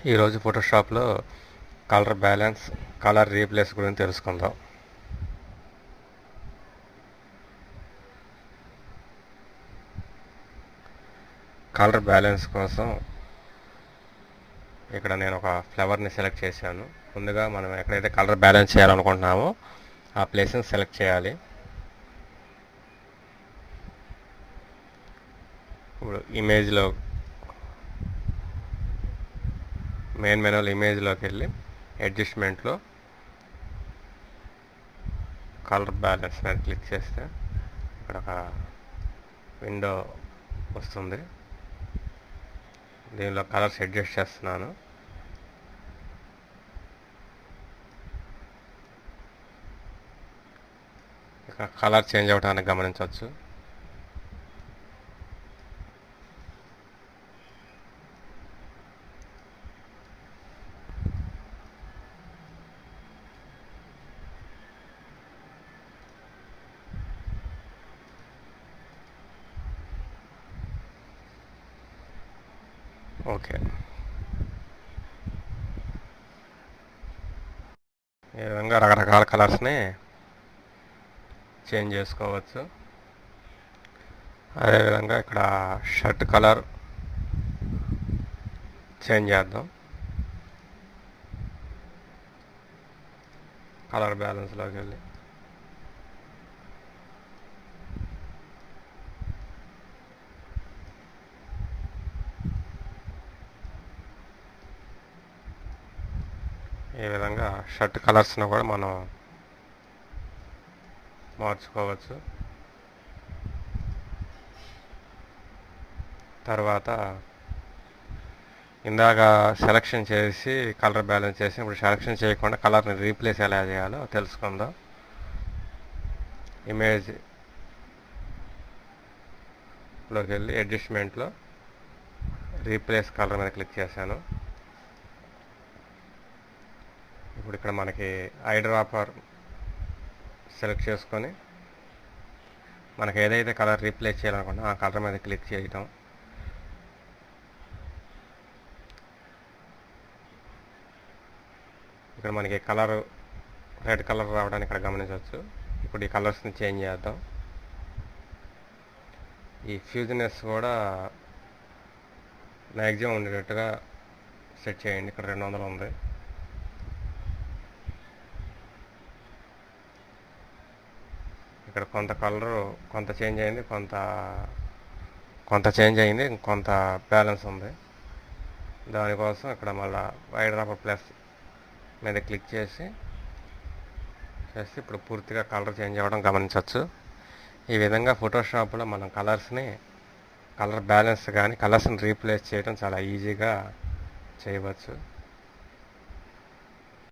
ఈరోజు ఫోటోషాప్లో colour balance, colour replace గురించి తెలుసుకుందాం. కలర్ బ్యాలెన్స్ కోసం ఇక్కడ నేను ఒక ఫ్లవర్ని సెలెక్ట్ చేశాను. ముందుగా మనం ఎక్కడైతే కలర్ బ్యాలెన్స్ చేయాలనుకుంటున్నామో ఆ ప్లేస్ని సెలెక్ట్ చేయాలి. ఇప్పుడు ఇమేజ్లో మెయిన్ మెనూలో ఇమేజ్లోకి వెళ్ళి అడ్జస్ట్మెంట్లో కలర్ బ్యాలెన్స్ మీద క్లిక్ చేస్తే ఇక్కడ ఒక విండో వస్తుంది. దీనిలో కలర్స్ అడ్జస్ట్ చేస్తున్నాను. ఇక కలర్ చేంజ్ అవ్వడానికి గమనించవచ్చు. ఓకే, ఈ విధంగా రకరకాల కలర్స్ని చేంజ్ చేసుకోవచ్చు. అదేవిధంగా ఇక్కడ షర్ట్ కలర్ చేంజ్ చేద్దాం. కలర్ బ్యాలెన్స్లోకి వెళ్ళి ఈ విధంగా షర్ట్ కలర్స్ను కూడా మనం మార్చుకోవచ్చు. తర్వాత ఇందాక సెలక్షన్ చేసి కలర్ బ్యాలెన్స్ చేసి ఇప్పుడు సెలక్షన్ చేయకుండా కలర్ని రీప్లేస్ ఎలా చేయాలో తెలుసుకుందాం. ఇమేజ్లోకి వెళ్ళి అడ్జస్ట్మెంట్లో రీప్లేస్ కలర్ మీద క్లిక్ చేశాను. ఇప్పుడు ఇక్కడ మనకి ఐ డ్రాపర్ సెలెక్ట్ చేసుకొని మనకి ఏదైతే కలర్ రీప్లేస్ చేయాలనుకున్నా ఆ కలర్ మీద క్లిక్ చేయటం. ఇక్కడ మనకి కలర్ రెడ్ కలర్ రావడానికి ఇక్కడ గమనించవచ్చు. ఇప్పుడు ఈ కలర్స్ని చేంజ్ చేద్దాం. ఈ ఫ్యూజినెస్ కూడా మ్యాక్సిమం ఉండేటట్టుగా సెట్ చేయండి. ఇక్కడ 200 ఉంది. ఇక్కడ కొంత కలరు కొంత చేంజ్ అయింది, కొంత చేంజ్ అయింది, కొంత బ్యాలెన్స్ ఉంది. దానికోసం ఇక్కడ మళ్ళీ వైడ్ డ్రాపర్ ప్లస్ మీద క్లిక్ చేసి ఇప్పుడు పూర్తిగా కలర్ చేంజ్ అవ్వడం గమనించవచ్చు. ఈ విధంగా ఫోటోషాప్లో మనం కలర్ బ్యాలెన్స్ కానీ కలర్స్ని రీప్లేస్ చేయడం చాలా ఈజీగా చేయవచ్చు.